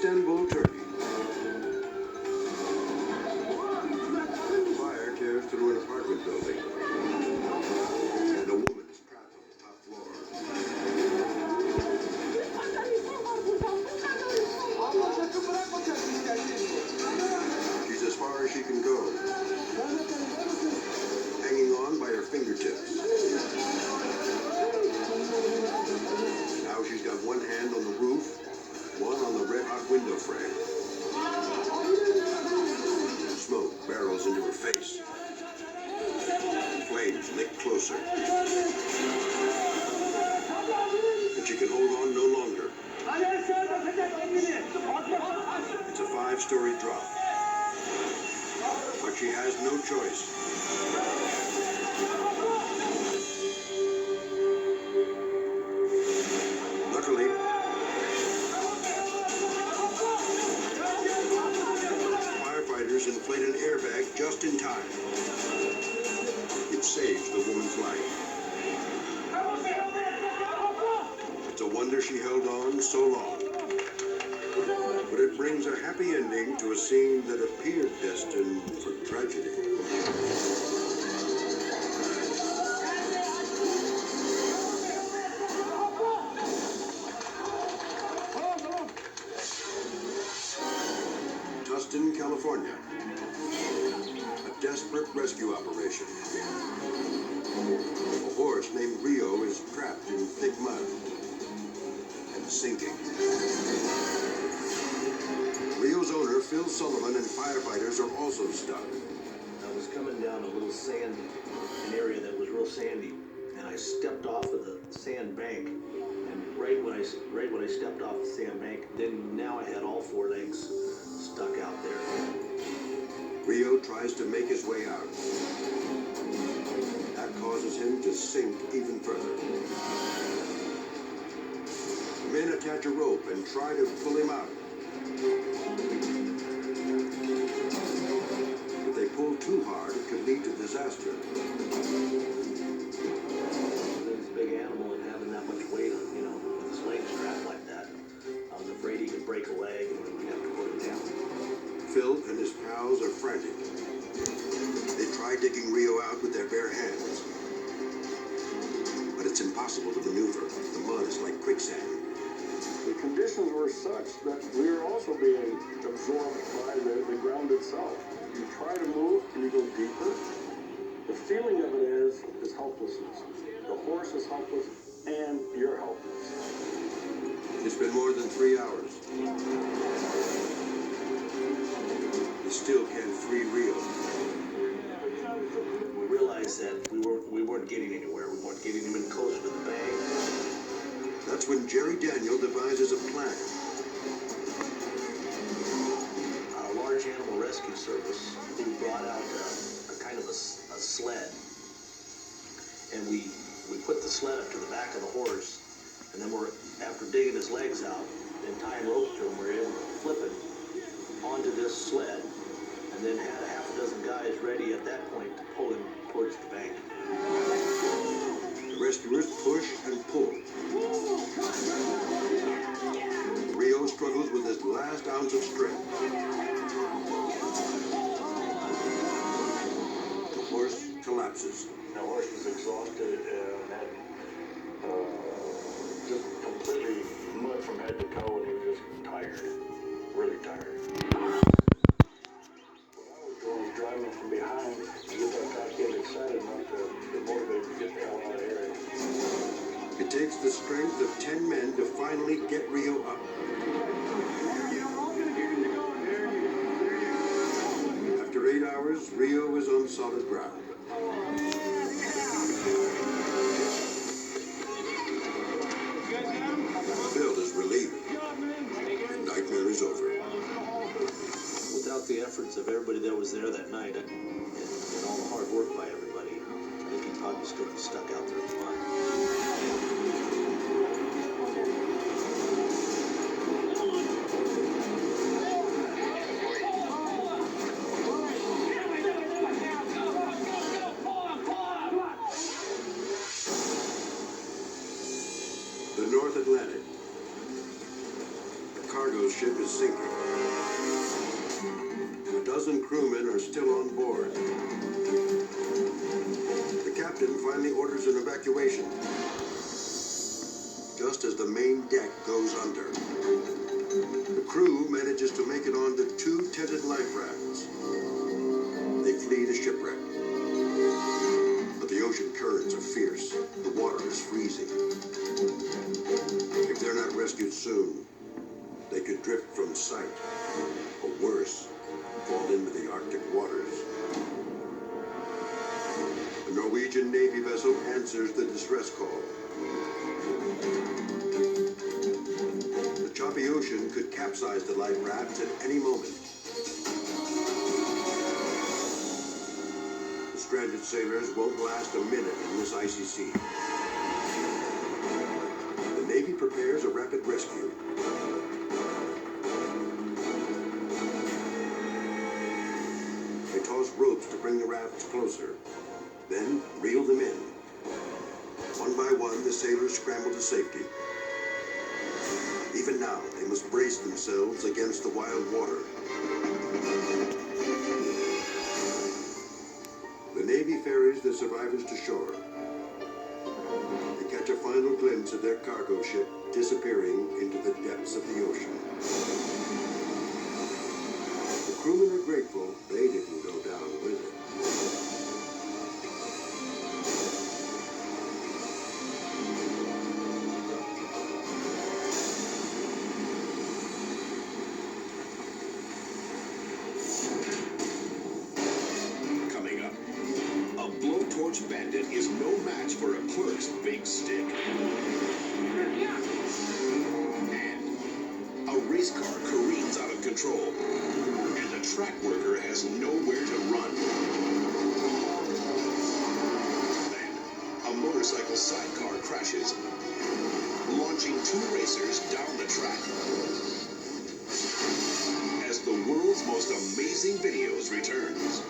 Istanbul, Turkey. Fire tears through an apartment building. And a woman is trapped on the top floor. She's as far as she can go, hanging on by her fingertips. Now she's got one hand on the roof, one on the red-hot window frame. Smoke barrels into her face. Flames lick closer. But she can hold on no longer. It's a 5-story drop. But she has no choice. Luckily, firefighters inflate an airbag just in time. It saves the woman's life. It's a wonder she held on so long. But it brings a happy ending to a scene that appeared destined for tragedy. Tustin, California. A desperate rescue operation. A horse named Rio is trapped in thick mud and sinking. Rio's owner, Phil Sullivan, and firefighters are also stuck. I was coming down a little sand, an area that was real sandy, and I stepped off of the sand bank. And right when I stepped off the sand bank, then now I had all 4 legs stuck out there. Rio tries to make his way out. That causes him to sink even further. Men attach a rope and try to pull him out. If they pull too hard, it could lead to disaster. This big animal and having that much weight on, with his legs strapped like that, I was afraid he could break a leg and we'd have to put him down. Phil and his pals are frantic. They try digging Rio out with their bare hands. But it's impossible to maneuver. The mud is like quicksand. The conditions were such that we were also being absorbed by the ground itself. You try to move and you go deeper. The feeling of it is helplessness. The horse is helpless and you're helpless. It's been more than 3 hours. They still can't free Rio. We realized that we weren't getting anywhere. We weren't getting him any closer to the bank. That's when Jerry Daniel devises a plan. Our large animal rescue service, who brought out a kind of a sled, and we put the sled up to the back of the horse, and then after digging his legs out and tying ropes to him, we were able to flip it onto this sled, and then had a half a dozen guys ready at that point to pull him towards the bank. The rescuers push and pull. Rio struggles with his last ounce of strength. The horse collapses. The horse was exhausted and had just completely mud from head to toe, and he was just tired, really tired. What I was doing was driving from behind to get that back in excited enough to motivate him to get the hell out of the area. It takes the strength of 10 men to finally get Rio up. After 8 hours, Rio is on solid ground. Phil is relieved. The nightmare is over. Without the efforts of everybody that was there that night, and all the hard work by everybody, I think he'd probably still be stuck out there in the mud. The North Atlantic. A cargo ship is sinking. A dozen crewmen are still on board. The captain finally orders an evacuation. Just as the main deck goes under, the crew manages to make it onto two tented life rafts. They flee to shipwreck. But the ocean currents are fierce. The water is freezing. If they're not rescued soon, they could drift from sight, or worse, fall into the Arctic waters. A Norwegian Navy vessel answers the distress call. The choppy ocean could capsize the life rafts at any moment. The stranded sailors won't last a minute in this icy sea. The Navy prepares a rapid rescue. They toss ropes to bring the rafts closer, then reel them in. One by one, the sailors scramble to safety. Even now, they must brace themselves against the wild water. The Navy ferries the survivors to shore. They catch a final glimpse of their cargo ship disappearing into the depths of the ocean. The crewmen are grateful they didn't go down with it. Bandit is no match for a clerk's big stick. And a race car careens out of control. And a track worker has nowhere to run. Then, a motorcycle sidecar crashes, launching two racers down the track. As the world's most amazing videos returns.